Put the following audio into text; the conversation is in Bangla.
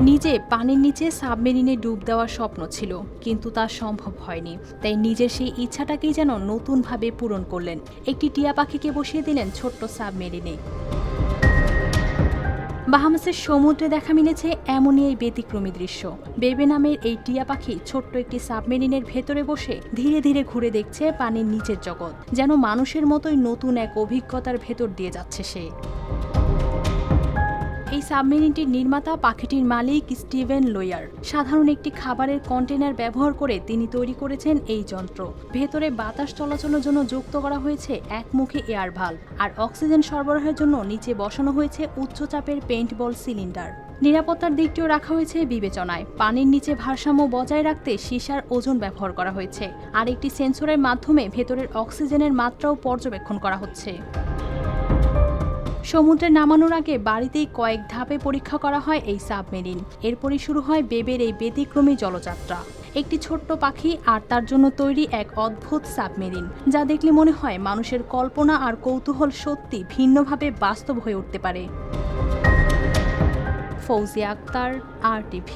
নিজে পানির নিচে সাবমেরিনে ডুব দেওয়ার স্বপ্ন ছিল, কিন্তু তা সম্ভব হয়নি। তাই নিজের সেই ইচ্ছাটাকেই যেন নতুনভাবে পূরণ করলেন। একটি টিয়া পাখিকে বসিয়ে দিলেন ছোট্ট সাবমেরিনে। বাহামাসের সমুদ্রে দেখা মিলেছে এমনই এই ব্যতিক্রমী দৃশ্য। বেবে নামের এই টিয়া পাখি ছোট্ট একটি সাবমেরিনের ভেতরে বসে ধীরে ধীরে ঘুরে দেখছে পানির নিচের জগৎ। যেন মানুষের মতোই নতুন এক অভিজ্ঞতার ভেতর দিয়ে যাচ্ছে সে। এই সাবমেরিনটির নির্মাতা পাখিটির মালিক স্টিভেন লোয়ার। সাধারণ একটি খাবারের কন্টেনার ব্যবহার করে তিনি তৈরি করেছেন এই যন্ত্র। ভেতরে বাতাস চলাচলের জন্য যুক্ত করা হয়েছে একমুখী এয়ার ভাল্ব, আর অক্সিজেন সরবরাহের জন্য নিচে বসানো হয়েছে উচ্চচাপের পেইন্টবল সিলিন্ডার। নিরাপত্তার দিকটিও রাখা হয়েছে বিবেচনায়। পানির নিচে ভারসাম্য বজায় রাখতে সীসার ওজন ব্যবহার করা হয়েছে, আর একটি সেন্সরের মাধ্যমে ভেতরের অক্সিজেনের মাত্রাও পর্যবেক্ষণ করা হচ্ছে। সমুদ্রে নামানোর আগে বাড়িতেই কয়েক ধাপে পরীক্ষা করা হয় এই সাবমেরিন। এরপরই শুরু হয় বেবের এই ব্যতিক্রমী জলযাত্রা। একটি ছোট্ট পাখি আর তার জন্য তৈরি এক অদ্ভুত সাবমেরিন, যা দেখলে মনে হয় মানুষের কল্পনা আর কৌতূহল সত্যি ভিন্নভাবে বাস্তব হয়ে উঠতে পারে। ফৌজিয়া আক্তার, RTV।